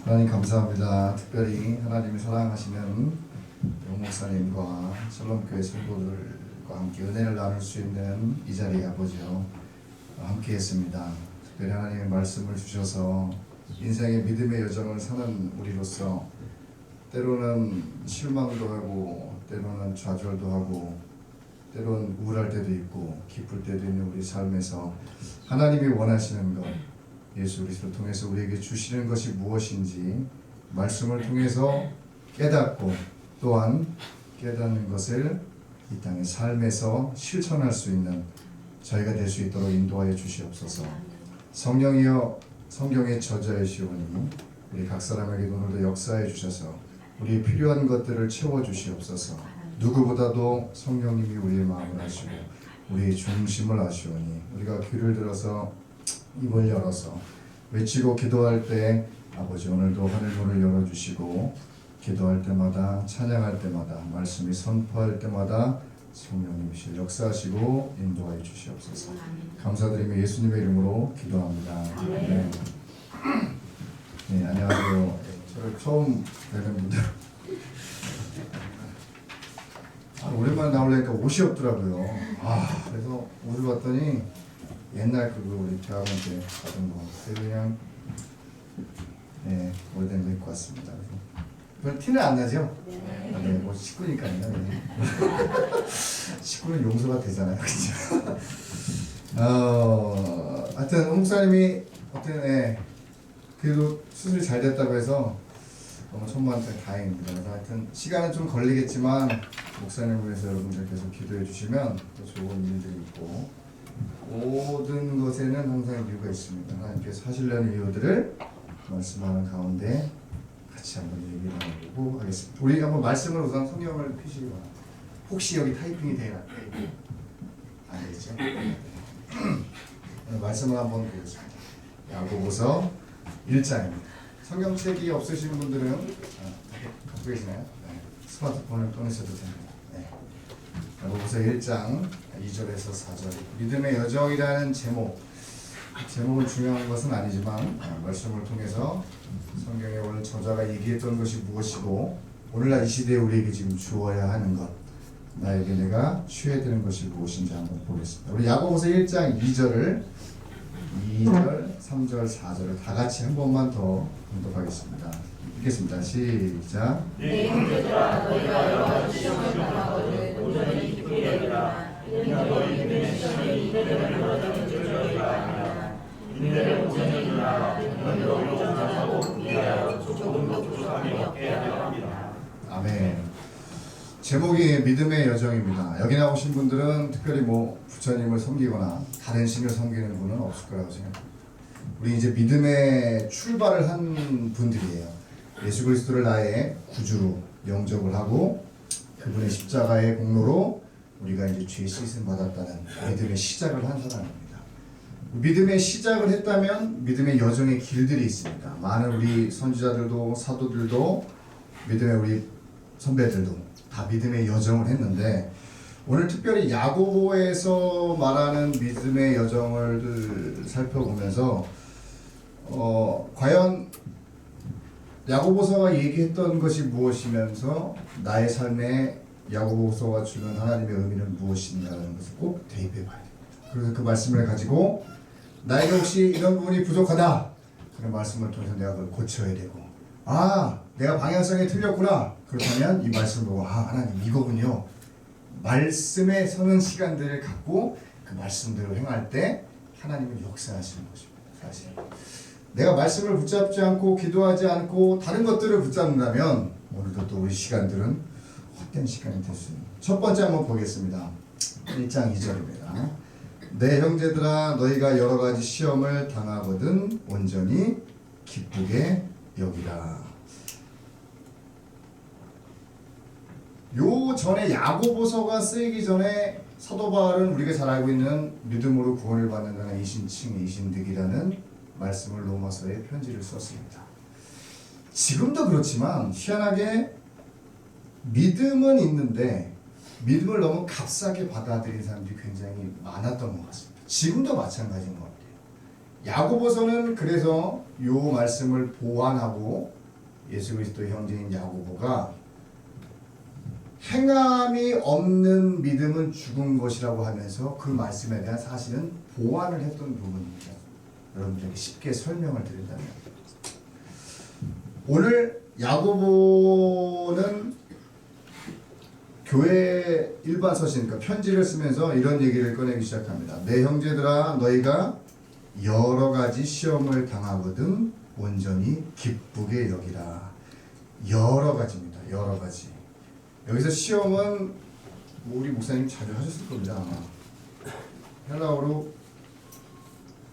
하나님 감사합니다. 특별히 하나님이 사랑하시는 용 목사님과 샬롬교회 성도들과 함께 은혜를 나눌 수 있는 이 자리에 아버지요 함께 했습니다. 특별히 하나님의 말씀을 주셔서 인생의 믿음의 여정을 사는 우리로서 때로는 실망도 하고 때로는 좌절도 하고 때로는 우울할 때도 있고 기쁠 때도 있는 우리 삶에서 하나님이 원하시는 것, 예수 그리스도를 통해서 우리에게 주시는 것이 무엇인지 말씀을 통해서 깨닫고 또한 깨닫는 것을 이 땅의 삶에서 실천할 수 있는 저희가 될 수 있도록 인도하여 주시옵소서. 성령이여 성경의 저자이시오니 우리 각 사람에게 오늘도 역사해 주셔서 우리의 필요한 것들을 채워 주시옵소서. 누구보다도 성령님이 우리의 마음을 아시고 우리의 중심을 아시오니 우리가 귀를 들어서 입을 열어서 외치고 기도할 때 아버지 오늘도 하늘문을 열어주시고 기도할 때마다 찬양할 때마다 말씀이 선포할 때마다 성령님이시 역사하시고 인도하여 주시옵소서. 감사드리며 예수님의 이름으로 기도합니다. 네. 네, 안녕하세요. 저를 처음 뵈는 분들 오랜만에 나오려니까 옷이 없더라고요. 그래서 옷을 봤더니 옛날 그거 우리 대학원 때 받은 거 그냥 네, 오래된 거 입고 왔습니다. 별 티는 안 나죠? 네, 뭐 식구니까요. 식구는 용서가 되잖아요, 그렇죠? 하여튼 목사님이 어떤 그래도 수술이 잘 됐다고 해서 너무 천만에 다행입니다. 그래서 하여튼 시간은 좀 걸리겠지만 목사님을 위해서 여러분들께서 기도해 주시면 또 좋은 일들이 있고 모든 것에는 항상 이유가 있습니다. 하나님께서 하시려는 이유들을 말씀하는 가운데 같이 한번 얘기를 나눠보고 하겠습니다. 우리 한번 말씀을 우선 성경을 펴시기 바랍니다. 혹시 여기 타이핑이 되나? 안 되죠? 말씀을 한번 보겠습니다. 야고보서 1장입니다. 성경책이 없으신 분들은 갖고 계시나요? 네. 스마트폰을 꺼내셔도 됩니다. 네. 야고보서 1장 2절에서 4절 믿음의 여정이라는 제목은 중요한 것은 아니지만 말씀을 통해서 성경에 오늘 저자가 얘기했던 것이 무엇이고 오늘날 이 시대에 우리에게 지금 주어야 하는 것 나에게 내가 취해야 되는 것이 무엇인지 한번 보겠습니다. 우리 야고보서 1장 2절, 3절, 4절을 다 같이 한 번만 더 공독하겠습니다. 읽겠습니다. 시작. 내 형제들아 너희가 여러 가지 시험을 당하거든 온전히 기쁘게 여기라. 이는 너희 믿음의 시험이 인내를 얻는 줄로가 아니라 인내를 온전히 이루라. 너는 너희로 온전하고 이하여 조금도 부족함이 없게 하려 합니다. 아멘. 제목이 믿음의 여정입니다. 여기 나오신 분들은 특별히 뭐 부처님을 섬기거나 다른 신을 섬기는 분은 없을 거라고 생각합니다. 우리 이제 믿음의 출발을 한 분들이에요. 예수 그리스도를 나의 구주로 영접을 하고 그분의 십자가의 공로로 우리가 이제 죄 씻음 받았다는 믿음의 시작을 한 사람입니다. 믿음의 시작을 했다면 믿음의 여정의 길들이 있습니다. 많은 우리 선지자들도 사도들도 믿음의 우리 선배들도 다 믿음의 여정을 했는데 오늘 특별히 야고보에서 말하는 믿음의 여정을 살펴보면서 과연 야고보서가 얘기했던 것이 무엇이면서 나의 삶에 야고보서가 주는 하나님의 의미는 무엇인가라는 것을 꼭 대입해 봐야 됩니다. 그래서 그 말씀을 가지고 나에게 혹시 이런 부분이 부족하다 그런 말씀을 통해서 내가 그걸 고쳐야 되고 내가 방향성이 틀렸구나 그렇다면 이 말씀을 보고 하나님 이거군요. 말씀에 서는 시간들을 갖고 그 말씀대로 행할 때 하나님은 역사하시는 것입니다. 사실 내가 말씀을 붙잡지 않고 기도하지 않고 다른 것들을 붙잡는다면 오늘도 또 우리 시간들은 헛된 시간이 될 수 있는 첫 번째 한번 보겠습니다. 1장 2절입니다. 내 형제들아 너희가 여러 가지 시험을 당하거든 온전히 기쁘게 여기라. 요 전에 야고보서가 쓰이기 전에 사도 바울은 우리가 잘 알고 있는 믿음으로 구원을 받는 자는 이신칭 이신득이라는 말씀을 로마서에 편지를 썼습니다. 지금도 그렇지만 희한하게 믿음은 있는데 믿음을 너무 값싸게 받아들인 사람들이 굉장히 많았던 것 같습니다. 지금도 마찬가지인 것 같아요. 야고보서는 그래서 요 말씀을 보완하고 예수 그리스도의 형제인 야고보가 행함이 없는 믿음은 죽은 것이라고 하면서 그 말씀에 대한 사실은 보완을 했던 부분입니다. 여러분들에게 쉽게 설명을 드린다면 오늘 야고보는 교회 일반 서신, 그러니까 편지를 쓰면서 이런 얘기를 꺼내기 시작합니다. 내 형제들아, 너희가 여러 가지 시험을 당하거든 온전히 기쁘게 여기라. 여러 가지입니다. 여러 가지. 여기서 시험은 뭐 우리 목사님 자주 하셨을 겁니다. 아마 헬라어로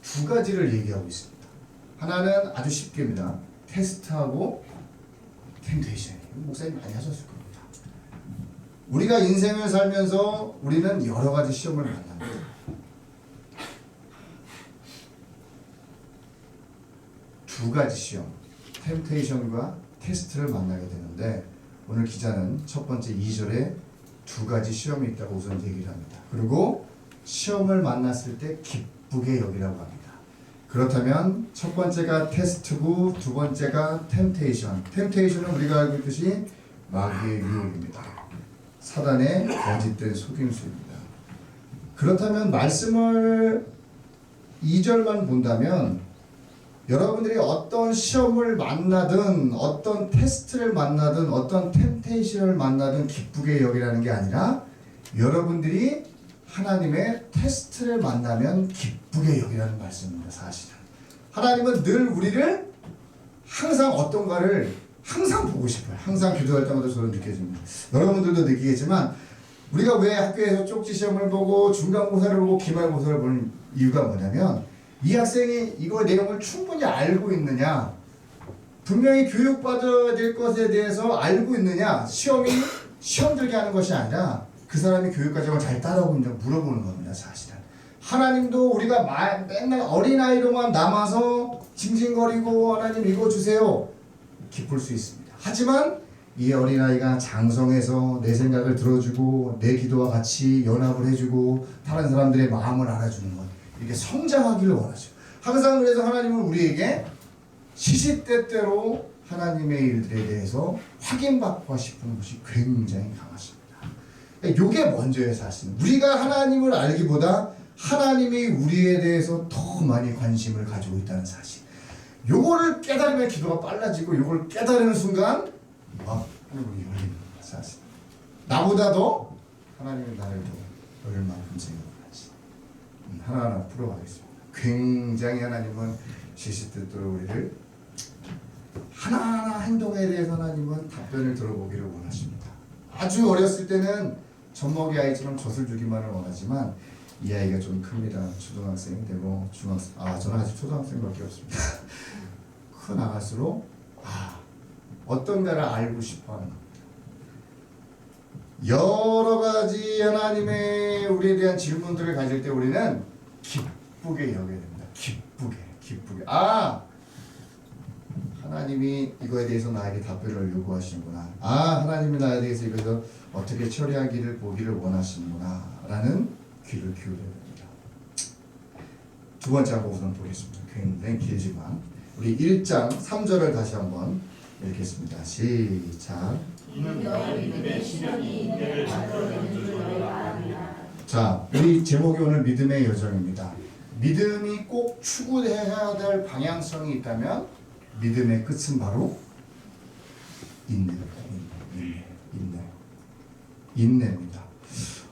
두 가지를 얘기하고 있습니다. 하나는 아주 쉽게입니다. 테스트하고 템테이션. 목사님 많이 하셨을 겁니다. 우리가 인생을 살면서 우리는 여러 가지 시험을 만납니다. 두 가지 시험, 템테이션과 테스트를 만나게 되는데 오늘 기자는 첫 번째 2절에 두 가지 시험이 있다고 우선 얘기를 합니다. 그리고 시험을 만났을 때 기쁘게 여기라고 합니다. 그렇다면 첫 번째가 테스트고 두 번째가 템테이션. 템테이션은 우리가 알고 있듯이 마귀의 유혹입니다. 사단의 거짓된 속임수입니다. 그렇다면 말씀을 2절만 본다면 여러분들이 어떤 시험을 만나든 어떤 테스트를 만나든 어떤 템테이션을 만나든 기쁘게 여기라는 게 아니라 여러분들이 하나님의 테스트를 만나면 기쁘게 여기라는 말씀입니다. 사실은 하나님은 늘 우리를 항상 어떤가를 항상 보고 싶어요. 항상 기도할 때마다 저는 느껴집니다. 여러분들도 느끼겠지만 우리가 왜 학교에서 쪽지 시험을 보고 중간고사를 보고 기말고사를 보는 이유가 뭐냐면 이 학생이 이거 내용을 충분히 알고 있느냐, 분명히 교육받아야 될 것에 대해서 알고 있느냐, 시험 들게 하는 것이 아니라 그 사람이 교육 과정을 잘 따라오고 있느냐 물어보는 겁니다. 사실은 하나님도 우리가 맨날 어린아이로만 남아서 징징거리고 하나님 이거 주세요 기쁠 수 있습니다. 하지만 이 어린아이가 장성해서 내 생각을 들어주고 내 기도와 같이 연합을 해주고 다른 사람들의 마음을 알아주는 것, 이렇게 성장하기를 원하죠. 항상 그래서 하나님은 우리에게 시시때때로 하나님의 일들에 대해서 확인받고 싶은 것이 굉장히 강하십니다. 이게 먼저예요. 사실은 우리가 하나님을 알기보다 하나님이 우리에 대해서 더 많이 관심을 가지고 있다는 사실, 요거를 깨달으면 기도가 빨라지고 요걸 깨달으는 순간 하나님이 열리는 사실. 나보다 더 하나님이 나를 더 얼만큼 생각하지. 하나하나 풀어가겠습니다. 굉장히 하나님은 시시때때로 우리를 하나하나 행동에 대해서 하나님은 답변을 들어보기를 원하십니다. 아주 어렸을 때는 젖먹이 아이처럼 젖을 주기만을 원하지만 이 아이가 좀 큽니다. 초등학생이 되고 중학생, 저는 아직 초등학생밖에 없습니다. 커 나갈수록 어떤가를 알고 싶어하는 겁니다. 여러 가지 하나님의 우리에 대한 질문들을 가질 때 우리는 기쁘게 여겨야 됩니다. 기쁘게. 하나님이 이거에 대해서 나에게 답변을 요구하시는구나. 하나님이 나에 대해서 이것을 어떻게 처리하기를 보기를 원하시는구나 라는 귀를 기울여야 됩니다. 두 번째 한번 우선 보겠습니다. 굉장히 길지만 우리 1장 3절을 다시 한번 읽겠습니다. 시작. 이는 너희 믿음의 시련이 인내를 만들어내는 줄 너희가 아느냐. 자, 우리 제목이 오늘 믿음의 여정입니다. 믿음이 꼭 추구해야 될 방향성이 있다면 믿음의 끝은 바로 인내입니다.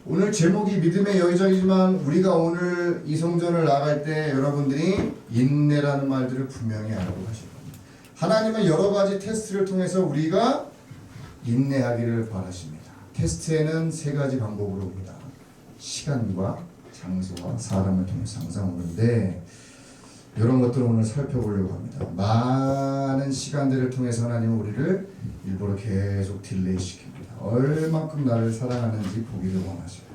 오늘 제목이 믿음의 여정이지만 우리가 오늘 이 성전을 나갈 때 여러분들이 인내라는 말들을 분명히 알고 가실 겁니다. 하나님은 여러 가지 테스트를 통해서 우리가 인내하기를 바라십니다. 테스트에는 세 가지 방법으로 옵니다. 시간과 장소와 사람을 통해서 항상 오는데 이런 것들을 오늘 살펴보려고 합니다. 많은 시간들을 통해서 하나님은 우리를 일부러 계속 딜레이 시킵니다. 얼만큼 나를 사랑하는지 보기를 원하셔요.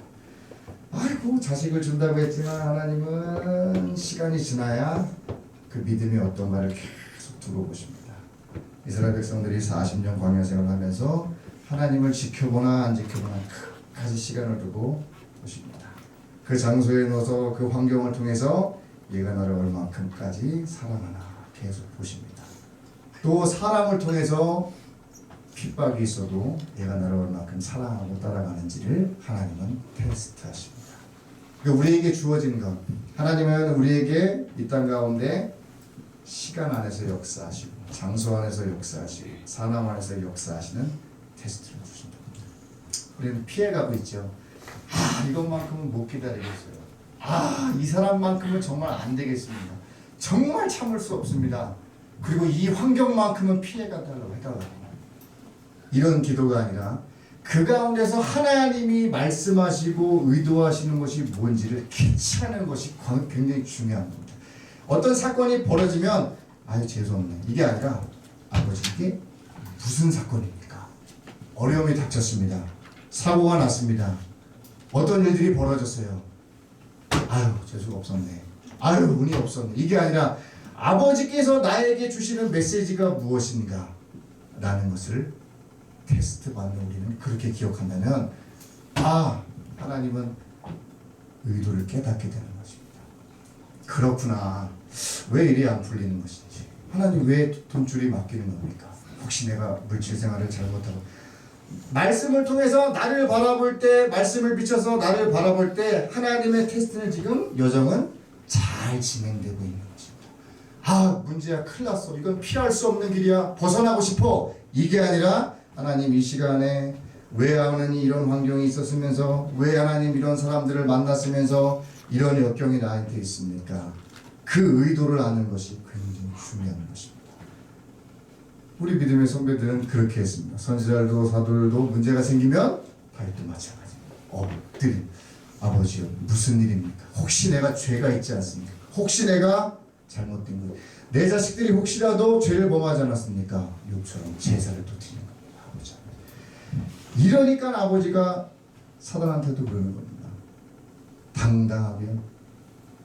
아이고 자식을 준다고 했지만 하나님은 시간이 지나야 그 믿음이 어떤가를 계속 두고 보십니다. 이스라엘 백성들이 40년 광야 생활을 하면서 하나님을 지켜보나 안 지켜보나 끝까지 시간을 두고 보십니다. 그 장소에 넣어서 그 환경을 통해서 얘가 나를 얼마큼까지 사랑하나 계속 보십니다. 또 사람을 통해서 핍박이 있어도 얘가 나를 얼마큼 사랑하고 따라가는지를 하나님은 테스트하십니다. 우리에게 주어진 것, 하나님은 우리에게 이 땅 가운데 시간 안에서 역사하시고 장소 안에서 역사하시고 사람 안에서 역사하시는 테스트를 주신다. 우리는 피해가고 있죠. 이것만큼은 못 기다리겠어요. 이 사람만큼은 정말 안 되겠습니다. 정말 참을 수 없습니다. 그리고 이 환경만큼은 피해가달라고 해달라고. 이런 기도가 아니라 그 가운데서 하나님이 말씀하시고 의도하시는 것이 뭔지를 캐치하는 것이 굉장히 중요한 겁니다. 어떤 사건이 벌어지면 죄송합니다. 이게 아니라 아버지 이게 무슨 사건입니까? 어려움이 닥쳤습니다. 사고가 났습니다. 어떤 일들이 벌어졌어요. 재수가 없었네. 운이 없었네. 이게 아니라 아버지께서 나에게 주시는 메시지가 무엇인가? 라는 것을 테스트 받는 우리는 그렇게 기억한다면 하나님은 의도를 깨닫게 되는 것입니다. 그렇구나. 왜 일이 안 풀리는 것인지. 하나님 왜 돈줄이 막히는 겁니까? 혹시 내가 물질 생활을 잘못하고 말씀을 통해서 나를 바라볼 때 말씀을 비춰서 나를 바라볼 때 하나님의 테스트는 지금 여정은 잘 진행되고 있는 것입니다. 문제야 큰일 났어. 이건 피할 수 없는 길이야. 벗어나고 싶어. 이게 아니라 하나님 이 시간에 왜 하나님 이런 환경이 있었으면서 왜 하나님 이런 사람들을 만났으면서 이런 역경이 나한테 있습니까? 그 의도를 아는 것이 굉장히 중요한 것입니다. 우리 믿음의 선배들은 그렇게 했습니다. 선지자들도 사도들도 문제가 생기면 다윗도 마찬가지입니다. 엎드려 아버지요 무슨 일입니까? 혹시 내가 죄가 있지 않습니까? 혹시 내가 잘못된 것 내 자식들이 혹시라도 죄를 범하지 않았습니까? 욕처럼 제사를 또 드리는 겁니다. 아버지. 이러니까 아버지가 사단한테도 그러는 겁니다. 당당하게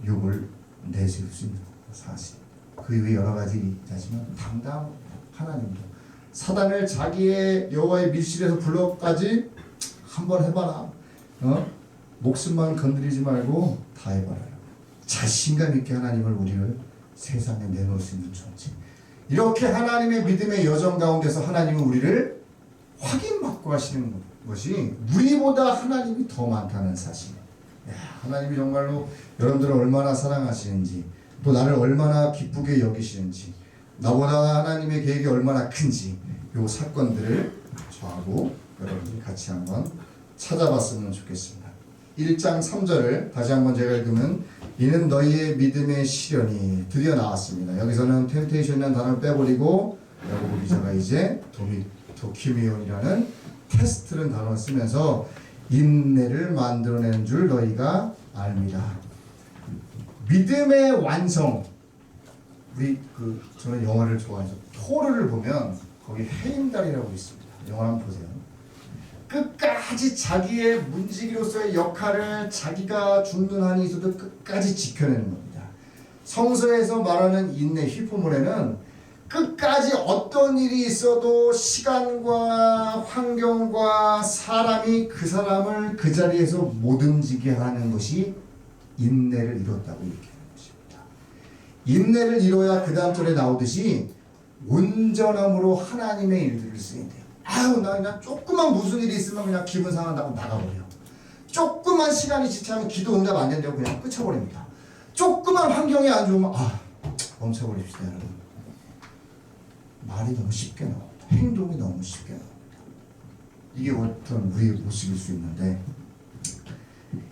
욕을 내세울 수 있는 사실. 그 이외에 여러 가지 있지만 당당 하나님도 사단을 자기의 여호와의 밀실에서 불러까지 한번 해봐라. 목숨만 건드리지 말고 다 해봐라. 자신감 있게 하나님을 우리를 세상에 내놓을 수 있는 존재. 이렇게 하나님의 믿음의 여정 가운데서 하나님은 우리를 확인받고 하시는 것이 우리보다 하나님이 더 많다는 사실. 하나님이 정말로 여러분들을 얼마나 사랑하시는지 또 나를 얼마나 기쁘게 여기시는지 나보다 하나님의 계획이 얼마나 큰지 이 사건들을 저하고 여러분들이 같이 한번 찾아봤으면 좋겠습니다. 1장 3절을 다시 한번 제가 읽으면 이는 너희의 믿음의 시련이 드디어 나왔습니다. 여기서는 템테이션이라는 단어를 빼버리고 야고보 기자가 이제 도키미온이라는 테스트라는 단어를 쓰면서 인내를 만들어내는 줄 너희가 압니다. 믿음의 완성. 저는 영화를 좋아해서 토르를 보면 거기 해임달이라고 있습니다. 영화 한번 보세요. 끝까지 자기의 문지기로서의 역할을 자기가 죽는 한이 있어도 끝까지 지켜내는 겁니다. 성서에서 말하는 인내 히포모네는 끝까지 어떤 일이 있어도 시간과 환경과 사람이 그 사람을 그 자리에서 못 움직이게 하는 것이 인내를 이뤘다고 얘기하는 것입니다. 인내를 이뤄야 그 다음 절에 나오듯이 온전함으로 하나님의 일들을 쓰인대요. 나 그냥 조그만 무슨 일이 있으면 그냥 기분 상한다고 나가버려. 조그만 시간이 지체하면 기도 응답 안 된다고 그냥 끝쳐버립니다. 조그만 환경이 안 좋으면 멈춰버립시다 여러분. 말이 너무 쉽게 나옵니다. 행동이 너무 쉽게 나옵니다. 이게 어떤 우리의 모습일 수 있는데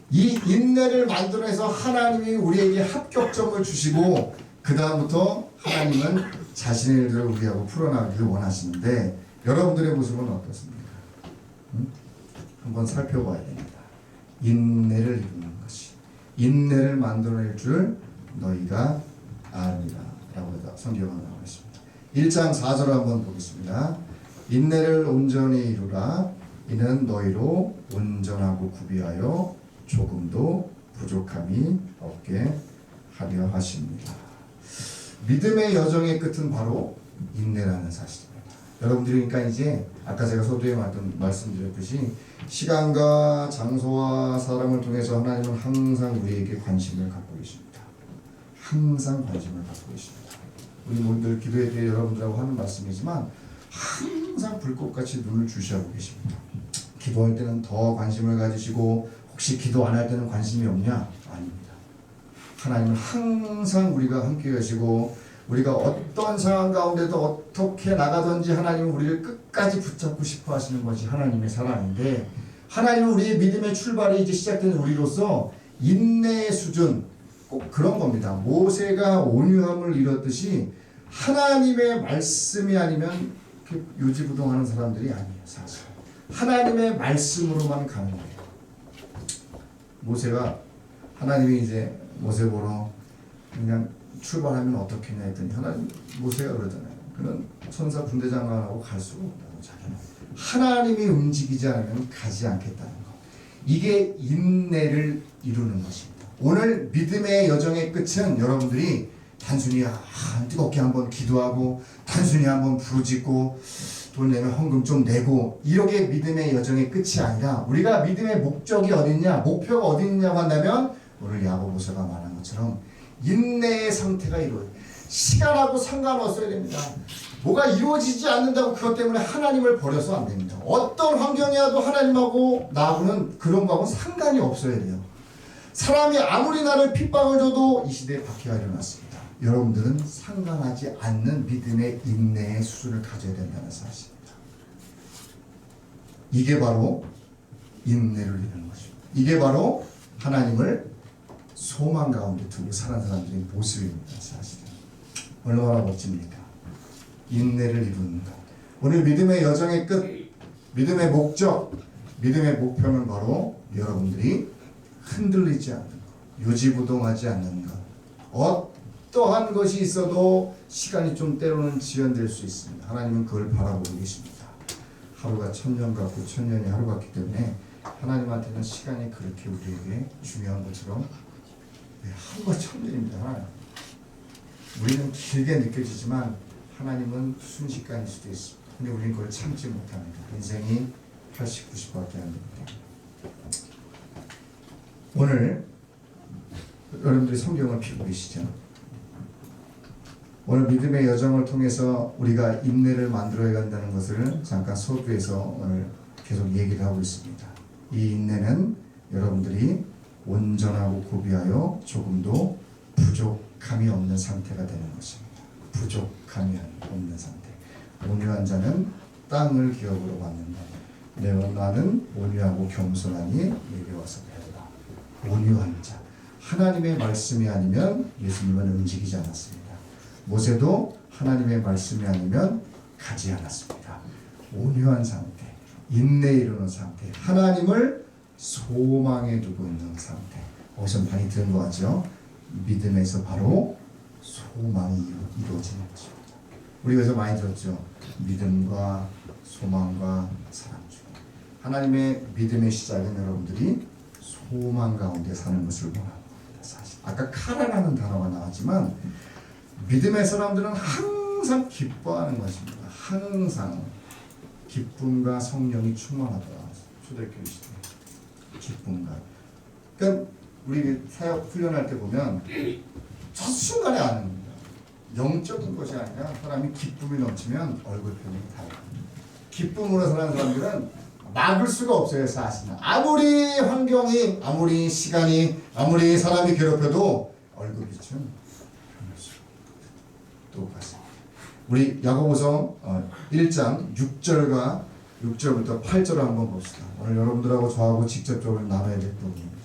이 인내를 만들어내서 하나님이 우리에게 합격점을 주시고 그 다음부터 하나님은 자신의 일들을 우리하고 풀어나가기를 원하시는데 여러분들의 모습은 어떻습니까? 한번 살펴봐야 됩니다. 인내를 이루는 것이 인내를 만들어낼 줄 너희가 압니다 라고 성경에 나와 있습니다. 1장 4절 한번 보겠습니다. 인내를 온전히 이루라. 이는 너희로 온전하고 구비하여 조금도 부족함이 없게 하려 하십니다. 믿음의 여정의 끝은 바로 인내라는 사실입니다. 여러분들이 그러니까 이제 아까 제가 서두에 말씀드렸듯이 시간과 장소와 사람을 통해서 하나님은 항상 우리에게 관심을 갖고 계십니다. 항상 관심을 갖고 계십니다. 우리 모두들 기도에 대해 여러분들하고 하는 말씀이지만 항상 불꽃같이 눈을 주시하고 계십니다. 기도할 때는 더 관심을 가지시고 혹시 기도 안 할 때는 관심이 없냐? 아닙니다. 하나님은 항상 우리가 함께 계시고 우리가 어떤 상황 가운데도 어떻게 나가든지 하나님은 우리를 끝까지 붙잡고 싶어 하시는 것이 하나님의 사랑인데, 하나님은 우리의 믿음의 출발이 이제 시작된 우리로서 인내의 수준, 꼭 그런 겁니다. 모세가 온유함을 이뤘듯이 하나님의 말씀이 아니면 요지부동하는 사람들이 아니에요. 사실 하나님의 말씀으로만 가는 거예요. 모세가 하나님이 이제 모세 보러 그냥 출발하면 어떻겠냐 했더니 하나님, 모세가 그러잖아요. 그는 천사 군대장관하고 갈 수가 없다고. 자기는 하나님이 움직이지 않으면 가지 않겠다는 것. 이게 인내를 이루는 것입니다. 오늘 믿음의 여정의 끝은 여러분들이 단순히 뜨겁게 한번 기도하고 단순히 한번 부르짖고 돈 내면 헌금 좀 내고 이렇게 믿음의 여정의 끝이 아니라, 우리가 믿음의 목적이 어딨냐, 목표가 어디 있냐고 한다면 오늘 야고보서가 말한 것처럼 인내의 상태가 이루어져요. 시간하고 상관없어야 됩니다. 뭐가 이루어지지 않는다고 그것 때문에 하나님을 버려서 안 됩니다. 어떤 환경이라도 하나님하고 나하고는 그런 거하고 상관이 없어야 돼요. 사람이 아무리 나를 핍박을 줘도 이 시대에 박해가 일어났습니다. 여러분들은 상관하지 않는 믿음의 인내의 수준을 가져야 된다는 사실입니다. 이게 바로 인내를 이루는 것입니다. 이게 바로 하나님을 소망 가운데 두고 사는 사람들의 모습입니다. 사실은 얼마나 멋집니까? 인내를 이루는 것. 오늘 믿음의 여정의 끝, 믿음의 목적, 믿음의 목표는 바로 여러분들이 흔들리지 않는 것, 요지부동하지 않는 것. 어떠한 것이 있어도 시간이 좀 때로는 지연될 수 있습니다. 하나님은 그걸 바라보고 계십니다. 하루가 1000년 같고 1000년이 하루 같기 때문에 하나님한테는 시간이 그렇게 우리에게 중요한 것처럼 하루가 1000년입니다. 우리는 길게 느껴지지만 하나님은 순식간일 수도 있습니다. 근데 우리는 그걸 참지 못합니다. 인생이 80, 90밖에 안 됩니다. 오늘 여러분들이 성경을 펴고 계시죠? 오늘 믿음의 여정을 통해서 우리가 인내를 만들어야 한다는 것을 잠깐 서두에서 오늘 계속 얘기를 하고 있습니다. 이 인내는 여러분들이 온전하고 고비하여 조금도 부족함이 없는 상태가 되는 것입니다. 부족함이 없는 상태. 온유한 자는 땅을 기업으로 받는다. 나는 온유하고 겸손하니 내게 와서 배우라. 온유한 자. 하나님의 말씀이 아니면 예수님은 움직이지 않았습니다. 모세도 하나님의 말씀이 아니면 가지 않았습니다. 온유한 상태, 인내 이루는 상태, 하나님을 소망에 두고 있는 상태. 어디서 많이 들은 것 같죠? 믿음에서 바로 소망이 이루어지는 것입니다. 우리가 여기서 많이 들었죠? 믿음과 소망과 사랑 중에 하나님의 믿음의 시작은 여러분들이 소망 가운데 사는 것을 원하는 겁니다. 사실 아까 카라라는 단어가 나왔지만 믿음의 사람들은 항상 기뻐하는 것입니다. 항상 기쁨과 성령이 충만하더라. 초대교회 시대 기쁨과. 그러니까 우리 사역 훈련할 때 보면 첫 순간에 아는 겁니다. 영적인 것이 아니라 사람이 기쁨이 넘치면 얼굴 표정이 달라요. 기쁨으로 사는 사람들은 막을 수가 없어요. 사실은 아무리 환경이, 아무리 시간이, 아무리 사람이 괴롭혀도 얼굴 빛은 변할 수가 없거든요. 똑같습니다. 우리 야고보서 1장 6절부터 8절을 한번 봅시다. 오늘 여러분들하고 저하고 직접적으로 나눠야 될 부분입니다.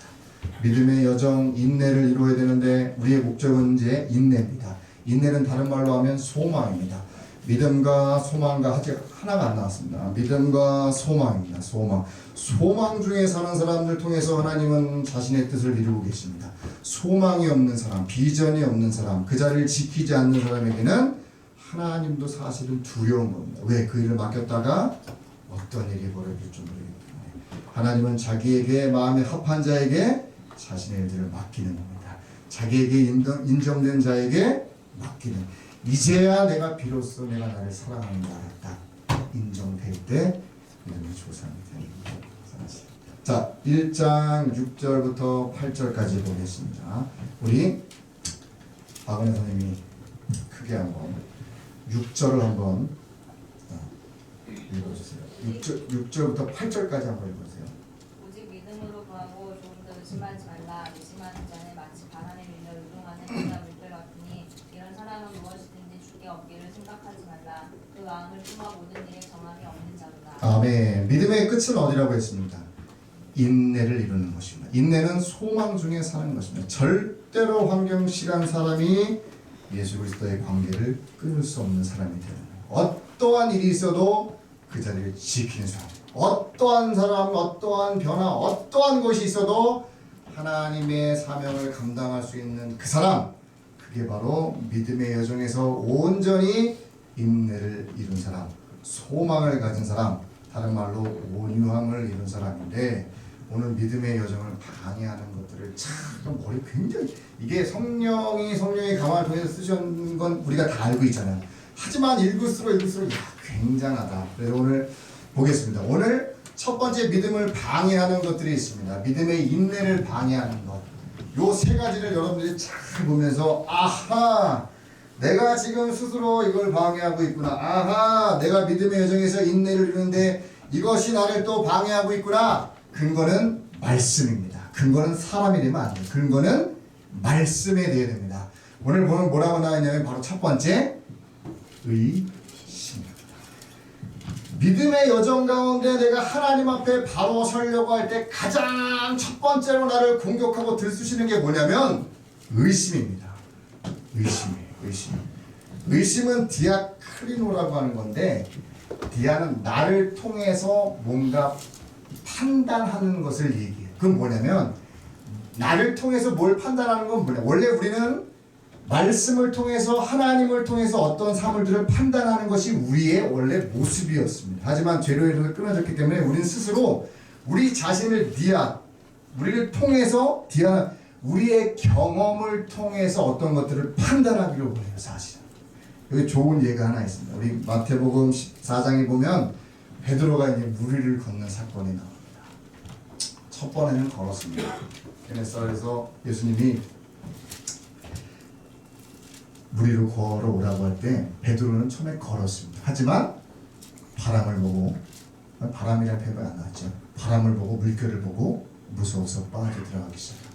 믿음의 여정, 인내를 이루어야 되는데 우리의 목적은 이제 인내입니다. 인내는 다른 말로 하면 소망입니다. 믿음과 소망과 아직 하나가 안 나왔습니다. 믿음과 소망입니다. 소망 중에 사는 사람들 통해서 하나님은 자신의 뜻을 이루고 계십니다. 소망이 없는 사람, 비전이 없는 사람, 그 자리를 지키지 않는 사람에게는 하나님도 사실은 두려운 겁니다. 왜? 그 일을 맡겼다가 어떤 일이 벌어질 줄 모르기 때문에 하나님은 자기에게 마음에 합한 자에게 자신의 일들을 맡기는 겁니다. 자기에게 인정된 자에게 맡기는. 이제야 내가 비로소 내가 나를 사랑하는 자가 딱 인정될 때 믿음의 조상이 되는 거죠. 자, 1장 6절부터 8절까지 보겠습니다. 우리 박은혜 선생님이 크게 한번 6절을 한번 읽어주세요. 6절부터 8절까지 한번 읽어주세요. 오직 믿음으로 구하고 조금도 의심하지 말라. 의심하는 자는 마치 바람에 밀려 요동하는 여자 물결 같으니 이런 사람은 무엇이든지 주께 얻기를 생각하지 말라. 그 마음을 품어 모든 일에 정함이 없는 자로다. 아멘. 믿음의 끝은 어디라고 했습니까? 인내를 이루는 것입니다. 인내는 소망 중에 사는 것입니다. 절대로 황경실한 사람이 예수 그리스도의 관계를 끊을 수 없는 사람이 되는 거예요. 어떠한 일이 있어도 그 자리를 지키는 사람, 어떠한 사람, 어떠한 변화, 어떠한 것이 있어도 하나님의 사명을 감당할 수 있는 그 사람, 그게 바로 믿음의 여정에서 온전히 인내를 이룬 사람, 소망을 가진 사람, 다른 말로 온유함을 이룬 사람인데, 오늘 믿음의 여정을 방해하는 것들을 참 머리 굉장히, 이게 성령이 감화를 통해서 쓰신 건 우리가 다 알고 있잖아요. 하지만 읽을수록 굉장하다. 그래서 오늘 보겠습니다. 오늘 첫 번째 믿음을 방해하는 것들이 있습니다. 믿음의 인내를 방해하는 것. 요 세 가지를 여러분들이 잘 보면서 아하, 내가 지금 스스로 이걸 방해하고 있구나. 아하, 내가 믿음의 여정에서 인내를 이루는데 이것이 나를 또 방해하고 있구나. 근거는 말씀입니다. 근거는 사람이 되면 안 돼요. 근거는 말씀에 대해야 됩니다. 오늘 보면 뭐라고 나와있냐면 바로 첫 번째, 의심입니다. 믿음의 여정 가운데 내가 하나님 앞에 바로 서려고 할 때 가장 첫 번째로 나를 공격하고 들쑤시는 게 뭐냐면 의심입니다. 의심이에요. 의심은 디아크리노라고 하는 건데, 디아는 나를 통해서 뭔가 판단하는 것을 얘기해요. 그건 뭐냐면, 나를 통해서 뭘 판단하는 건 뭐냐. 원래 우리는 말씀을 통해서, 하나님을 통해서 어떤 사물들을 판단하는 것이 우리의 원래 모습이었습니다. 하지만 죄로 인해서 끊어졌기 때문에 우리는 스스로 우리 자신을 우리를 통해서 우리의 경험을 통해서 어떤 것들을 판단하기로 해요. 사실 여기 좋은 예가 하나 있습니다. 우리 마태복음 14장에 보면 베드로가 이제 무리를 걷는 사건이 나옵니다. 첫 번에는 걸었습니다. 게네사렛에서 예수님이 무리로 걸어오라고 할 때 베드로는 처음에 걸었습니다. 하지만 바람을 보고, 바람이란 표현이 안 나왔죠. 바람을 보고 물결을 보고 무서워서 빠져 들어가기 시작합니다.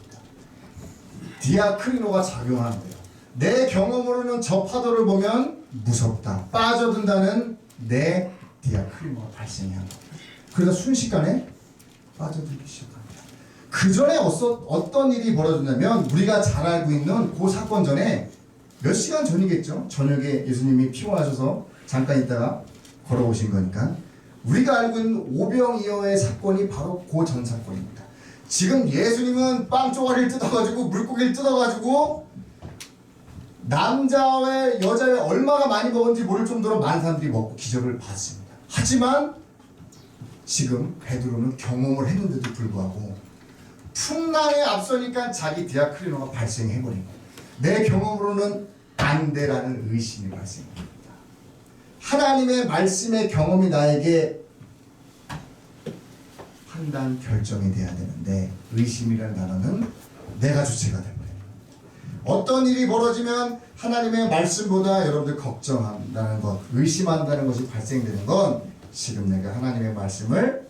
디아크리노가 작용하는데요. 내 경험으로는 저 파도를 보면 무섭다, 빠져든다는 내 디아크리노가 발생한 겁니다. 그래서 순식간에 빠져들기 시작합니다. 그 전에 어떤 일이 벌어졌냐면, 우리가 잘 알고 있는 그 사건 전에 몇 시간 전이겠죠. 저녁에 예수님이 피곤하셔서 잠깐 있다가 걸어오신 거니까. 우리가 알고 있는 오병이어의 사건이 바로 그 전 사건입니다. 지금 예수님은 빵 쪼가리를 뜯어가지고 물고기를 뜯어가지고 남자와 여자의 얼마나 많이 먹은지 모를 정도로 많은 사람들이 먹고 기적을 봤습니다. 하지만 지금 베드로는 경험을 했는데도 불구하고 풍랑에 앞서니까 자기 디아크리노가 발생해버린 거예요. 내 경험으로는 안 돼라는 의심이 발생합니다. 하나님의 말씀의 경험이 나에게 판단 결정이 돼야 되는데, 의심이라는 단어는 내가 주체가 되는 거예요. 어떤 일이 벌어지면 하나님의 말씀보다 여러분들 걱정한다는 것, 의심한다는 것이 발생되는 건 지금 내가 하나님의 말씀을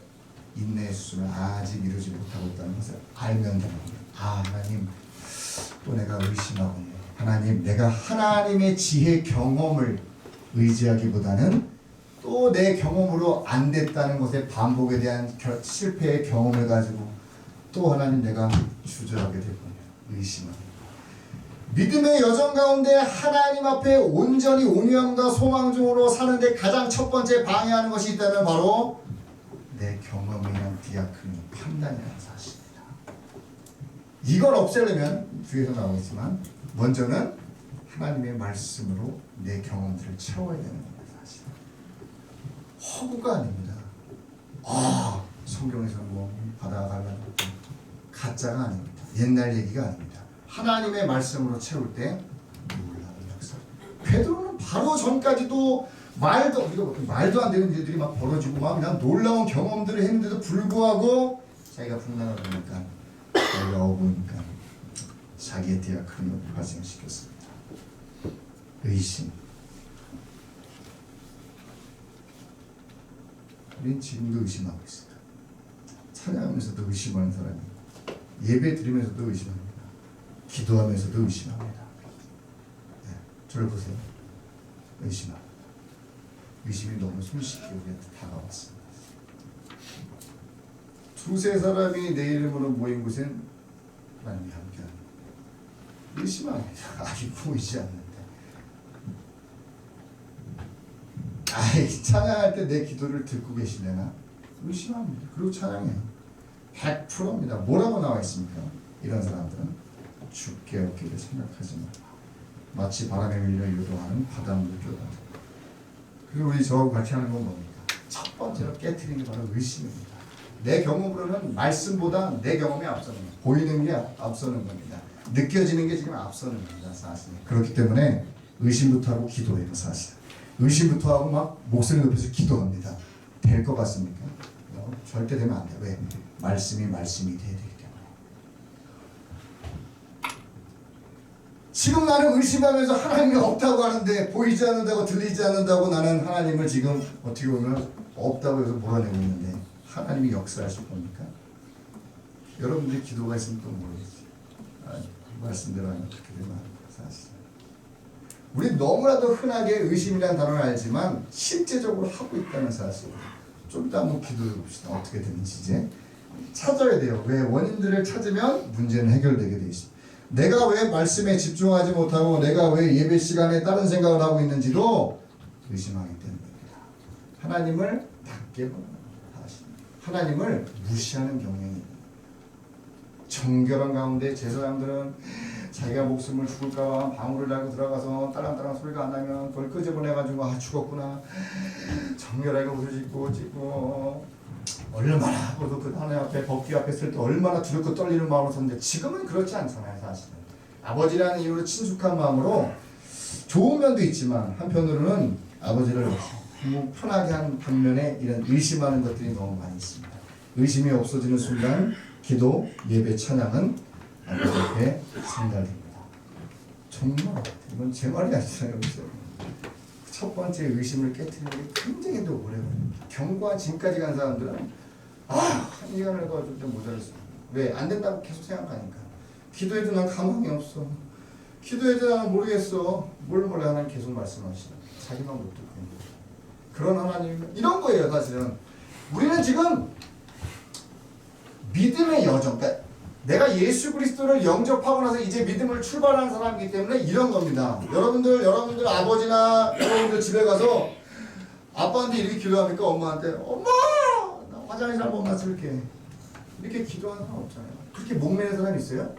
인내의 수준을 아직 이루지 못하고 있다는 것을 알면 되는 거예요. 아, 하나님, 또 내가 의심하고 있네. 하나님, 내가 하나님의 지혜 경험을 의지하기보다는 또 내 경험으로 안 됐다는 것의 반복에 대한 실패의 경험을 가지고 또 하나님, 내가 주저하게 될 거예요. 의심하는 믿음의 여정 가운데 하나님 앞에 온전히 온유함과 소망 중으로 사는데 가장 첫 번째 방해하는 것이 있다면 바로 내 경험이란 디아크니 판단이라는 사실입니다. 이걸 없애려면 뒤에서 나오겠지만 먼저는 하나님의 말씀으로 내 경험들을 채워야 되는 겁니다. 사실 허구가 아닙니다. 성경에서는 뭐 바다가 갈라졌고 가짜가 아닙니다. 옛날 얘기가 아닙니다. 하나님의 말씀으로 채울 때 놀라운 역사. 베드로는 바로 전까지도 말도 안 되는 일들이 막 벌어지고 막 그냥 놀라운 경험들을 했는데도 불구하고 자기가 풍랑을 보니까 어려우니까 자기의 디아크리노를 발생시켰습니다. 의심. 우린 지금도 의심하고 있어요. 찬양하면서도 의심하는 사람이, 예배 드리면서도 의심합니다. 기도하면서도 의심합니다. 네, 저를 보세요. 의심합니다. 의심이 너무 손쉽게 우리한테 다가왔습니다. 두세 사람이 내 이름으로 모인 곳엔 하나님이 함께합니다. 의심합니다. 아직 보이지 않는데. 찬양할 때 내 기도를 듣고 계시려나? 의심합니다. 그리고 찬양해요. 100%입니다. 뭐라고 나와 있습니까? 이런 사람들은 죽게 없기를 생각하지 마라. 마치 바람에 밀려 유도하는 바닷물교다. 그리고 우리 저하고 같이 하는 건 뭡니까? 첫 번째로 깨트리는 게 바로 의심입니다. 내 경험으로는 말씀보다 내 경험이 앞서는 거예요. 보이는 게 앞서는 겁니다. 느껴지는 게 지금 앞서는 겁니다. 사실. 그렇기 때문에 의심부터 하고 기도해요. 사실. 의심부터 하고 막 목소리 높여서 기도합니다. 될 것 같습니까? 절대 되면 안 돼요. 왜? 말씀이 돼야 되기 때문에. 지금 나는 의심하면서 하나님이 없다고 하는데, 보이지 않는다고 들리지 않는다고 나는 하나님을 지금 어떻게 보면 없다고 해서 몰아내고 있는데 하나님이 역사하실 겁니까? 여러분들이 기도가 있으면 또 모르겠지. 말씀대로 하면 어떻게 되면 안 돼요. 사실. 우리 너무나도 흔하게 의심이라는 단어를 알지만 실제적으로 하고 있다는 사실. 좀 이따 한번 기도해 봅시다. 어떻게 되는지 이제 찾아야 돼요. 왜? 원인들을 찾으면 문제는 해결되게 돼 있습니다. 내가 왜 말씀에 집중하지 못하고 내가 왜 예배 시간에 다른 생각을 하고 있는지도 의심하기 때문입니다. 하나님을 낮게 보는 하나님을 무시하는 경향이 정결한 가운데 제사장들은 자기가 목숨을 죽을까봐 방울을 달고 들어가서 따랑따랑 소리가 안 나면 그걸 끄집어내가지고 아 죽었구나 정결하게 옷을 찍고 얼마나 그래도 그 하나님 앞에 법궤 앞에 설 때 얼마나 두렵고 떨리는 마음으로 섰는데 지금은 그렇지 않잖아요. 사실은 아버지라는 이유로 친숙한 마음으로 좋은 면도 있지만 한편으로는 아버지를 너무 편하게 하는 반면에 이런 의심하는 것들이 너무 많이 있습니다. 의심이 없어지는 순간 기도, 예배, 찬양은 아버지 앞에 상달됩니다. 정말 이건 제 말이 아니잖아요. 첫 번째 의심을 깨트리는 게 굉장히 더 오래 걸립니다. 경과 진까지 간 사람들은 한 시간을 해도 좀 모자랐어. 왜? 안 된다고 계속 생각하니까. 기도해도 난 감흥이 없어. 기도해도 난 모르겠어. 뭘 몰라 하나님 계속 말씀하시죠. 자기만 못 듣고 있는 거죠. 그런 하나님 이런 거예요. 사실은 우리는 지금 믿음의 여정, 그러니까 내가 예수 그리스도를 영접하고 나서 이제 믿음을 출발하는 사람이기 때문에 이런 겁니다. 여러분들 아버지나 여러분들 집에 가서 아빠한테 이렇게 기도합니까? 엄마한테 엄마 나 화장실 한 번만 쓸게 이렇게 기도하는 사람 없잖아요. 그렇게 목매는 사람이 있어요?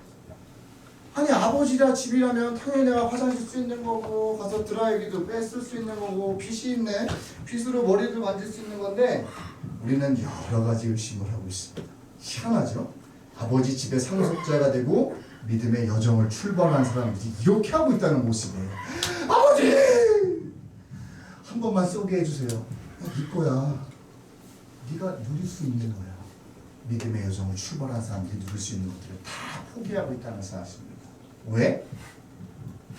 아니 아버지라 집이라면 당연히 내가 화장실 쓸 수 있는 거고 가서 드라이기도 뺐을 수 있는 거고 빗이 있네 빗으로 머리를 만질 수 있는 건데 우리는 여러 가지 의심을 하고 있습니다. 희한하죠? 아버지 집의 상속자가 되고 믿음의 여정을 출발한 사람들이 이렇게 하고 있다는 모습이에요. 아버지! 한 번만 쏘게 해주세요. 네 거야. 네가 누릴 수 있는 거야. 믿음의 여정을 출발한 사람들이 누릴 수 있는 것들을 다 포기하고 있다는 사실입니다. 왜?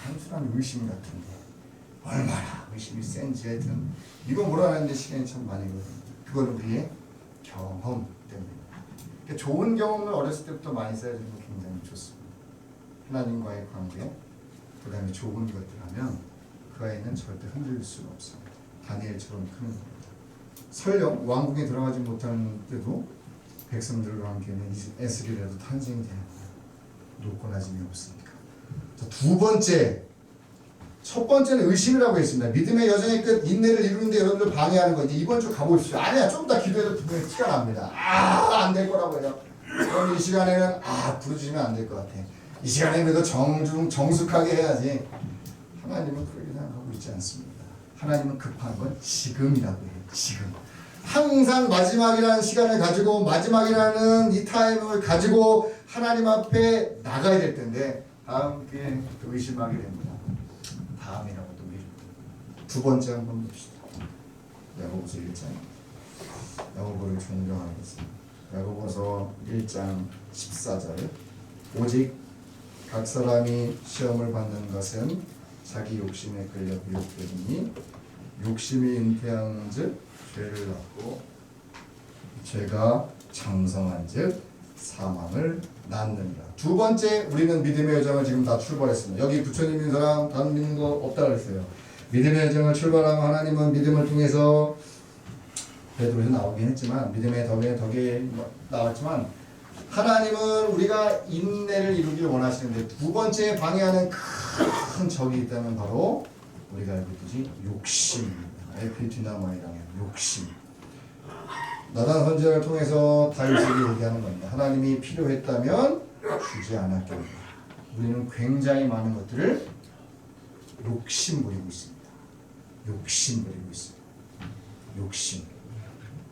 단순한 의심 같은데 얼마나 의심이 센지 하여튼 이거 몰아내는데 시간이 참 많이 걸립니다. 그건 우리의 경험 때문입니다. 좋은 경험을 어렸을 때부터 많이 쌓여주는 게 굉장히 좋습니다. 하나님과의 관계, 그 다음에 좋은 것들 하면 그 아이는 절대 흔들릴 수가 없습니다. 다니엘처럼 크는 겁니다. 설령 왕궁에 들어가지 못하는데도 백성들과 함께는 에스겔이라도 탄생이 되는 거예요. 노고나짐이 없으니까. 자, 두 번째, 첫 번째는 의심이라고 했습니다. 믿음의 여정의 끝, 인내를 이루는데 여러분들 방해하는 거. 이제 이번 주 가보십시오. 아니야, 좀 더 기도해도 분명히 티가 납니다. 안 될 거라고 해요. 그럼 이 시간에는 부르주시면 안 될 것 같아. 이 시간에 그래도 정숙하게 해야지. 하나님은 그렇게 생각하고 있지 않습니다. 하나님은 급한 건 지금이라고 해요. 지금. 항상 마지막이라는 시간을 가지고 마지막이라는 이 타임을 가지고 하나님 앞에 나가야 될 텐데 다음 기회에 의심하게 됩니다. 다음이라고 또 미루고. 두 번째 한번 봅시다. 야고보서 1장. 야고보를 존경하겠습니다. 야고보서 1장 14절. 오직 각 사람이 시험을 받는 것은 자기 욕심에 끌려 미혹되니 욕심이 잉태한즉 죄를 낳고 죄가 장성한즉 사망을 낳느니라. 두 번째, 우리는 믿음의 여정을 지금 다 출발했습니다. 여기 부처님 믿는 사람 다른 믿는 거 없다 그랬어요. 믿음의 여정을 출발하면 하나님은 믿음을 통해서 베드로에서 나오긴 했지만 믿음의 덕에 나왔지만 하나님은 우리가 인내를 이루길 원하시는데 두 번째 방해하는 큰 적이 있다면 바로 우리가 알고 있듯이 욕심입니다. 에피티나마이라는 욕심. 나단 선지자를 통해서 다윗에게 얘기하는 겁니다. 하나님이 필요했다면 주지 않았겠느냐. 우리는 굉장히 많은 것들을 욕심 부리고 있습니다. 욕심 부리고 있습니다. 욕심.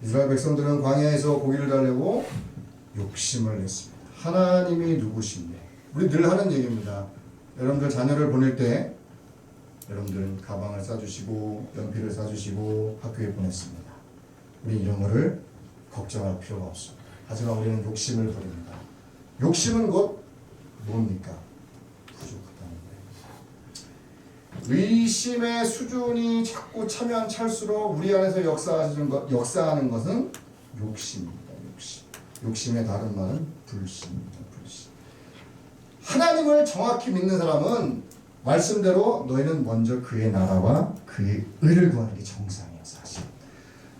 이스라엘 백성들은 광야에서 고기를 달려고 욕심을 냈습니다. 하나님이 누구신데? 우리 늘 하는 얘기입니다. 여러분들 자녀를 보낼 때 여러분들은 가방을 싸주시고 연필을 싸주시고 학교에 보냈습니다. 우리 이런 거를 걱정할 필요가 없습니다. 하지만 우리는 욕심을 부립니다. 욕심은 곧 뭡니까? 부족하다는 거예요. 의심의 수준이 자꾸 차면 찰수록 우리 안에서 역사하는 것은 욕심입니다. 욕심. 욕심의 다른 말은 불신입니다. 불신. 하나님을 정확히 믿는 사람은 말씀대로 너희는 먼저 그의 나라와 그의 의를 구하는 게 정상이에요. 사실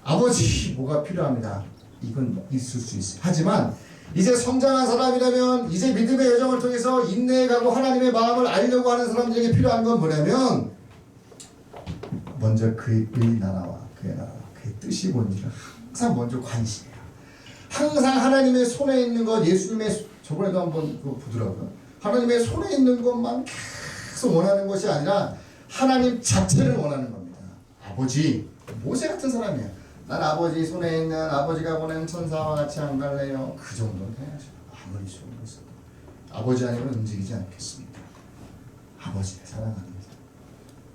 아버지 뭐가 필요합니다. 이건 있을 수 있어요. 하지만 이제 성장한 사람이라면 이제 믿음의 여정을 통해서 인내해가고 하나님의 마음을 알려고 하는 사람들에게 필요한 건 뭐냐면 먼저 그의 나라와 그의 뜻이 뭔지를 항상 먼저 관심해요. 항상 하나님의 손에 있는 것, 예수님의 저번에도 한번 보더라고요. 하나님의 손에 있는 것만 계속 원하는 것이 아니라 하나님 자체를 원하는 겁니다. 아버지, 모세 같은 사람이에요. 난 아버지 손에 있는 아버지가 보낸 천사와 같이 안 갈래요. 그 정도는 해야죠. 아무리 좋은 거 있어도 아버지 아니면 움직이지 않겠습니다. 아버지를 사랑합니다.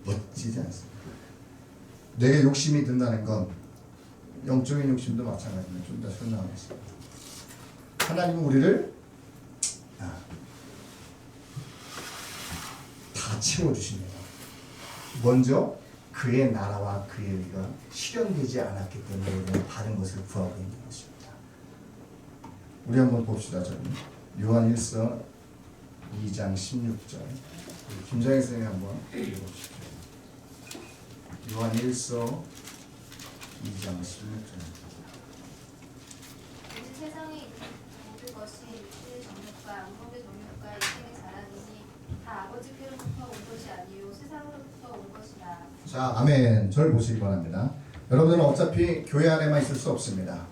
멋지지 않습니까? 내게 욕심이 든다는 건 영적인 욕심도 마찬가지입니다. 좀 더 설명하겠습니다. 하나님은 우리를 다 채워주십니다. 먼저 그의 나라와 그의 의가 실현되지 않았기 때문에 우리는 다른 것을 구하고 있는 것입니다. 우리 한번 봅시다. 저는 요한 1서 2장 16절 김장희 선생님 한번 읽어보십시오. 요한 1서 2장 16절 세상에 있는 모든 것이 육체의 정욕과 안목의 정욕과 인생의 자랑이니 다 아버지께로부터 온 것이 아니요 세상으로부터 온 것이라. 자, 아멘. 절 보시기 바랍니다. 여러분들은 어차피 교회 안에만 있을 수 없습니다.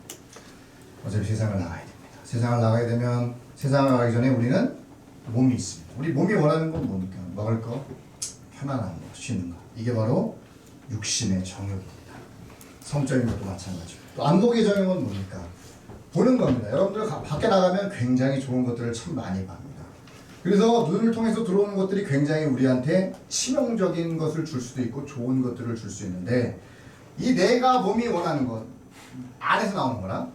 어차피 세상을 나가야 됩니다. 세상을 나가야 되면 세상을 나가기 전에 우리는 몸이 있습니다. 우리 몸이 원하는 건 뭡니까? 먹을 거, 편안한 거, 쉬는 거. 이게 바로 육신의 정욕입니다. 성적인 것도 마찬가지고. 또 안목의 정욕은 뭡니까? 보는 겁니다. 여러분들 밖에 나가면 굉장히 좋은 것들을 참 많이 봅니다. 그래서 눈을 통해서 들어오는 것들이 굉장히 우리한테 치명적인 것을 줄 수도 있고 좋은 것들을 줄 수 있는데 이 내가 몸이 원하는 것 안에서 나오는 거랑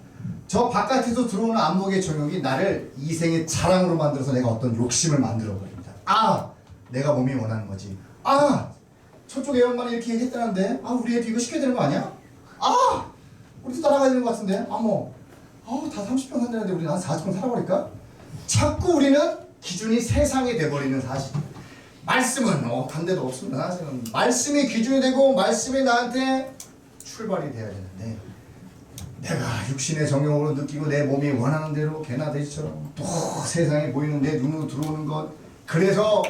저 바깥에서 들어오는 안목의 정욕이 나를 이생의 자랑으로 만들어서 내가 어떤 욕심을 만들어 버립니다. 아, 내가 몸이 원하는 거지. 아, 저쪽 애엄마는 이렇게 했다는데 우리 애도 이거 시켜야 되는 거 아니야? 우리도 따라가야 되는 것 같은데 다 30평 산다는데 우리 한 40평 살아버릴까? 자꾸 우리는 기준이 세상이 돼버리는 사실. 말씀은 단 데도 없습니다. 사실은 말씀이 기준이 되고 말씀이 나한테 출발이 돼야 되는데 내가 육신의 정욕으로 느끼고 내 몸이 원하는 대로 개나 돼지처럼 또 세상에 보이는 내 눈으로 들어오는 것, 그래서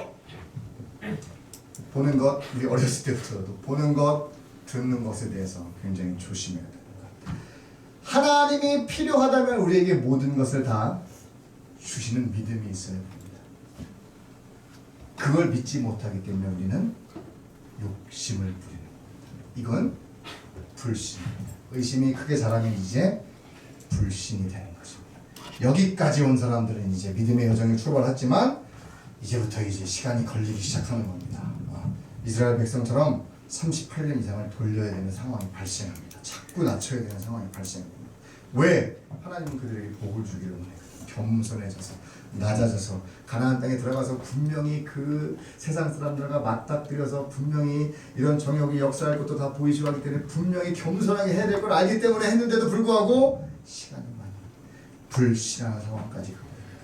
보는 것, 우리 어렸을 때부터도 보는 것, 듣는 것에 대해서 굉장히 조심해야 되는 것. 하나님이 필요하다면 우리에게 모든 것을 다 주시는 믿음이 있어야 됩니다. 그걸 믿지 못하기 때문에 우리는 욕심을 부리는 겁니다. 이건 불신입니다. 의심이 크게 자라면 이제 불신이 되는 것입니다. 여기까지 온 사람들은 이제 믿음의 여정에 출발했지만 이제부터 이제 시간이 걸리기 시작하는 겁니다. 이스라엘 백성처럼 38년 이상을 돌려야 되는 상황이 발생합니다. 자꾸 낮춰야 되는 상황이 발생합니다. 왜? 하나님은 그들에게 복을 주기로 해. 겸손해져서 낮아져서 가나안 땅에 들어가서 분명히 그 세상 사람들과 맞닥뜨려서 분명히 이런 정욕이 역사할 것도 다 보이시고 하기 때문에 분명히 겸손하게 해야 될 걸 알기 때문에 했는데도 불구하고 시간이 많이 불신앙한 상황까지 가버립니다.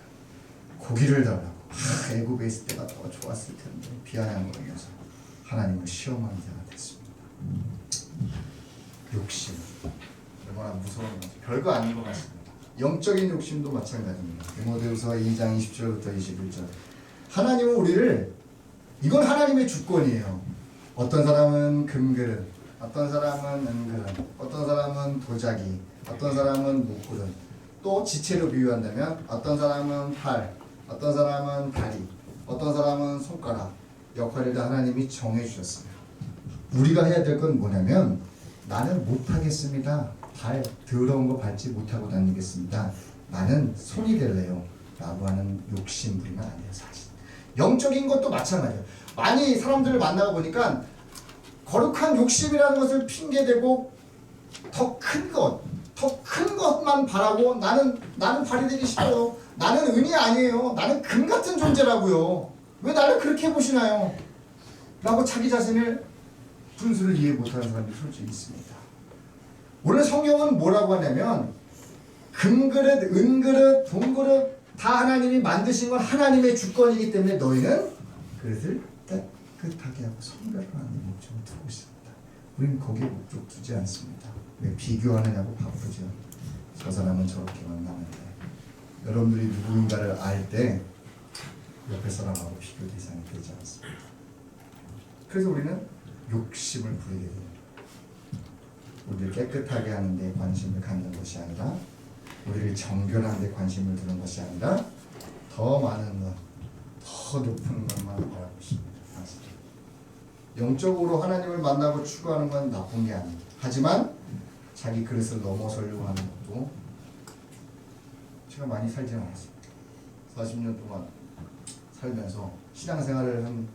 고기를 달라고 애굽에 있을 때가 더 좋았을 텐데 비아냥으로 인해서 하나님을 시험하는 자가 됐습니다. 욕심 얼마나 무서운 거죠. 별거 아닌 것 같습니다. 영적인 욕심도 마찬가지입니다. 디모데후서 2장 20절부터 21절. 하나님은 우리를, 이건 하나님의 주권이에요. 어떤 사람은 금그릇, 어떤 사람은 은그릇, 어떤 사람은 도자기, 어떤 사람은 목그릇, 또 지체로 비유한다면 어떤 사람은 팔, 어떤 사람은 다리, 어떤 사람은 손가락, 역할을 다 하나님이 정해 주셨습니다. 우리가 해야 될 건 뭐냐면, 나는 못하겠습니다. 발 더러운 거 밟지 못하고 다니겠습니다. 나는 손이 될래요. 라고 하는 욕심 부리면 안 돼요. 사실 영적인 것도 마찬가지예요. 많이 사람들을 만나고 보니까 거룩한 욕심이라는 것을 핑계대고 더 큰 것만 바라고 나는 발이 되기 싫어요. 나는 은이 아니에요. 나는 금 같은 존재라고요. 왜 나를 그렇게 보시나요? 라고 자기 자신을 분수를 이해 못하는 사람이 솔직히 있습니다. 오늘 성경은 뭐라고 하냐면 금그릇, 은그릇, 동그릇 다 하나님이 만드신 건 하나님의 주권이기 때문에 너희는 그릇을 깨끗하게 하고 성별을 하는 목적을 두고 있습니다. 우리는 거기에 목적 두지 않습니다. 왜 비교하느냐고 바쁘죠. 저 사람은 저렇게만 나는데. 여러분들이 누구인가를 알 때 옆에 사람하고 비교 대상이 되지 않습니다. 그래서 우리는 욕심을 부리게 됩니다. 우리를 깨끗하게 하는 데 관심을 갖는 것이 아니라 우리를 정결하는 데 관심을 두는 것이 아니라 더 많은 것, 더 높은 것만 바라고 있습니다. 영적으로 하나님을 만나고 추구하는 건 나쁜 게 아닙니다. 하지만 자기 그릇을 넘어서려고 하는 것도, 제가 많이 살지 않았습니다. 40년 동안 살면서 신앙생활을 한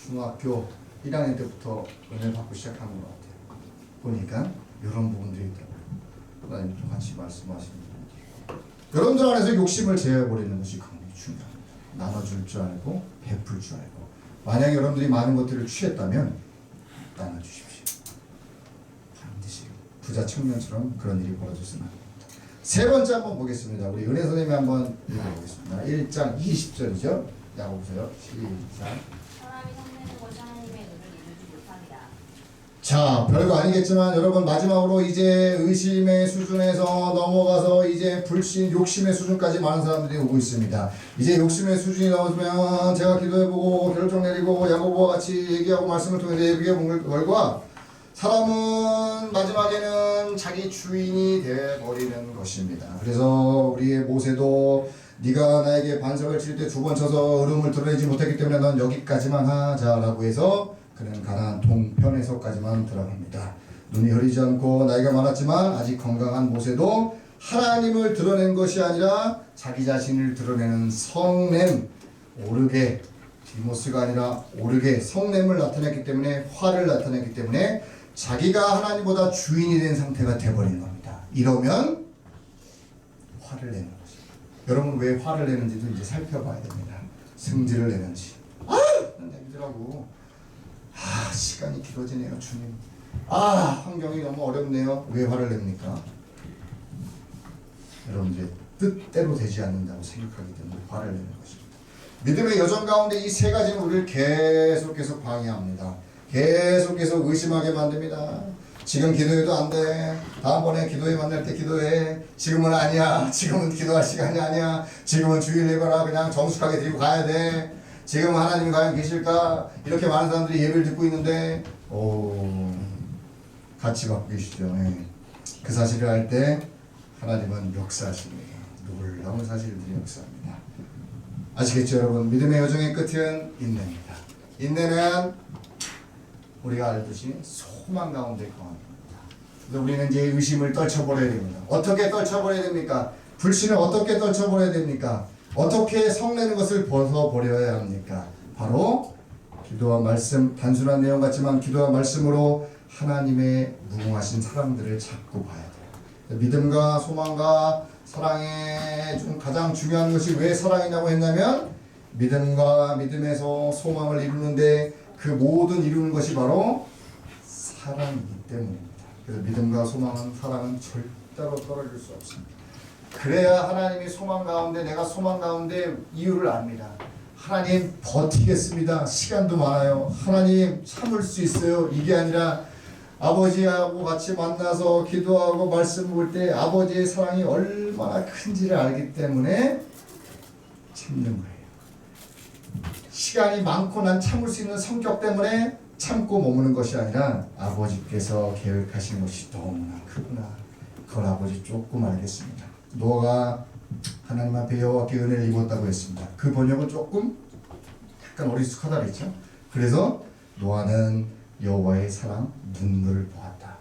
중학교 1학년 때부터 은혜를 받고 시작한 것 같아요. 보니까 이런 부분들이 있더라고요. 하나님 좀 같이 말씀하시는 분. 여러분들 안에서 욕심을 제어해버리는 것이 굉장히 중요합니다. 나눠줄 줄 알고 베풀 줄 알고. 만약에 여러분들이 많은 것들을 취했다면 나눠주십시오. 반드시 부자 청년처럼 그런 일이 벌어지서는 안 됩니다. 세 번째 한번 보겠습니다. 우리 은혜 선생님이 한번 읽어보겠습니다. 1장 20절이죠. 야고보서요. 시작. 사람이 성내는 것이 하나님의 눈을 이루지 못합니다. 자, 별거 아니겠지만 여러분 마지막으로 이제 의심의 수준에서 넘어가서 이제 불신, 욕심의 수준까지 많은 사람들이 오고 있습니다. 이제 욕심의 수준이 나오면 제가 기도해보고 결정 내리고 야고보와 같이 얘기하고 말씀을 통해서 얘기해본 결과 사람은 마지막에는 자기 주인이 되어버리는 것입니다. 그래서 우리의 모세도 네가 나에게 반석을 칠 때 2번 쳐서 으름을 드러내지 못했기 때문에 넌 여기까지만 하자라고 해서 그는 가나안 동편에서까지만 들어갑니다. 눈이 흐리지 않고 나이가 많았지만 아직 건강한 모세도 하나님을 드러낸 것이 아니라 자기 자신을 드러내는 성냄, 오르게, 디모스가 아니라 오르게 성냄을 나타냈기 때문에, 화를 나타냈기 때문에 자기가 하나님보다 주인이 된 상태가 되어버린 겁니다. 이러면 화를 내는 거죠. 여러분 왜 화를 내는지도 이제 살펴봐야 됩니다. 승질을 내는지, 난 힘들라고, 시간이 길어지네요 주님, 환경이 너무 어렵네요. 왜 화를 냅니까? 여러분들의 뜻대로 되지 않는다고 생각하기 때문에 화를 내는 것입니다. 믿음의 여정 가운데 이 세 가지는 우리를 계속 방해합니다. 계속 의심하게 만듭니다. 지금 기도해도 안 돼. 다음번에 기도회 만날 때 기도해. 지금은 아니야. 지금은 기도할 시간이 아니야. 지금은 주일 예배라 그냥 정숙하게 드리고 가야 돼. 지금 하나님 과연 계실까? 이렇게 많은 사람들이 예배를 듣고 있는데 같이 받고 계시죠. 그 사실을 알 때 하나님은 역사하십니다. 놀라운 사실들이 역사합니다. 아시겠죠 여러분? 믿음의 여정의 끝은 인내입니다. 인내는 우리가 알듯이 소망 가운데 거합니다. 그래서 우리는 이제 의심을 떨쳐버려야 됩니다. 어떻게 떨쳐버려야 됩니까? 불신을 어떻게 떨쳐버려야 됩니까? 어떻게 성내는 것을 벗어버려야 합니까? 바로 기도와 말씀, 단순한 내용 같지만 기도와 말씀으로 하나님의 무궁하신 사랑들을 잡고 봐야 돼요. 믿음과 소망과 사랑의 중 가장 중요한 것이 왜 사랑이냐고 했냐면 믿음과 믿음에서 소망을 이루는데 그 모든 이루는 것이 바로 사랑이기 때문입니다. 그래서 믿음과 소망은 사랑은 절대로 떨어질 수 없습니다. 그래야 하나님이 소망 가운데 내가 소망 가운데 이유를 압니다. 하나님 버티겠습니다. 시간도 많아요. 하나님 참을 수 있어요. 이게 아니라 아버지하고 같이 만나서 기도하고 말씀 볼 때 아버지의 사랑이 얼마나 큰지를 알기 때문에 참는 거예요. 시간이 많고 난 참을 수 있는 성격 때문에 참고 머무는 것이 아니라 아버지께서 계획하신 것이 너무나 크구나. 그걸 아버지 조금 알겠습니다. 노아가 하나님 앞에 여호와께 은혜를 입었다고 했습니다. 그 번역은 조금 약간 어리숙하다 그랬죠. 그래서 노아는 여호와의 사랑 눈물을 보았다.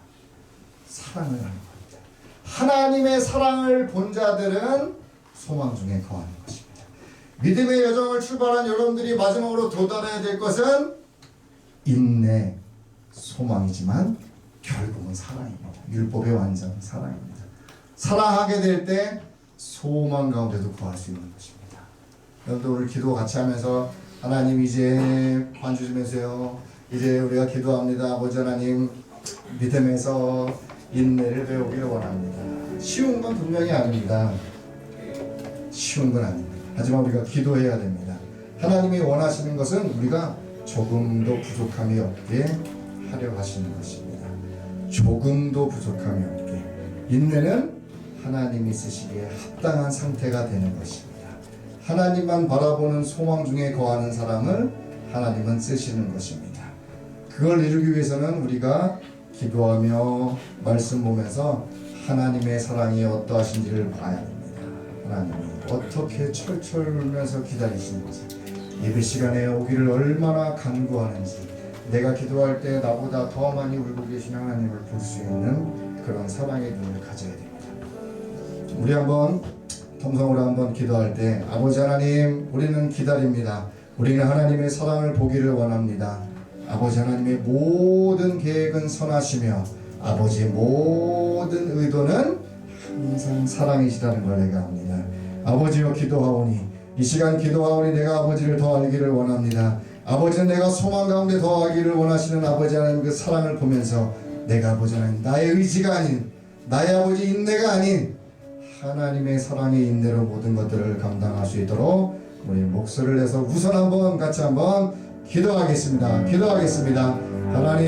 사랑을 하는 겁니다. 하나님의 사랑을 본 자들은 소망 중에 거하는 것입니다. 믿음의 여정을 출발한 여러분들이 마지막으로 도달해야 될 것은 인내, 소망이지만 결국은 사랑입니다. 율법의 완전 사랑입니다. 사랑하게 될 때 소망 가운데도 거할 수 있는 것입니다. 여러분들 오늘 기도 같이 하면서 하나님 이제 반주 좀 해주세요. 이제 우리가 기도합니다. 아버지 하나님 믿음에서 인내를 배우기를 원합니다. 쉬운 건 분명히 아닙니다. 쉬운 건 아닙니다. 하지만 우리가 기도해야 됩니다. 하나님이 원하시는 것은 우리가 조금도 부족함이 없게 하려 하시는 것입니다. 조금도 부족함이 없게. 인내는 하나님이 쓰시기에 합당한 상태가 되는 것입니다. 하나님만 바라보는 소망 중에 거하는 사람을 하나님은 쓰시는 것입니다. 그걸 이루기 위해서는 우리가 기도하며 말씀 보면서 하나님의 사랑이 어떠하신지를 봐야 됩니다. 하나님이 어떻게 철철 울면서 기다리시는지, 예배 시간에 오기를 얼마나 간구하는지, 내가 기도할 때 나보다 더 많이 울고 계신 하나님을 볼 수 있는 그런 사랑의 눈을 가져야 됩니다. 우리 한번 통성으로 한번 기도할 때 아버지 하나님 우리는 기다립니다. 우리는 하나님의 사랑을 보기를 원합니다. 아버지 하나님의 모든 계획은 선하시며 아버지의 모든 의도는 항상 사랑이시다는 걸 내가 압니다. 아버지여 기도하오니 이 시간 기도하오니 내가 아버지를 더 알기를 원합니다. 아버지는 내가 소망 가운데 더하기를 원하시는 아버지 하나님 그 사랑을 보면서 내가 아버지 하나님 나의 의지가 아닌 나의 아버지 인내가 아닌 하나님의 사랑의 인내로 모든 것들을 감당할 수 있도록 우리 목소리를 내서 우선 한번 같이 한번 기도하겠습니다. 기도하겠습니다. 하나님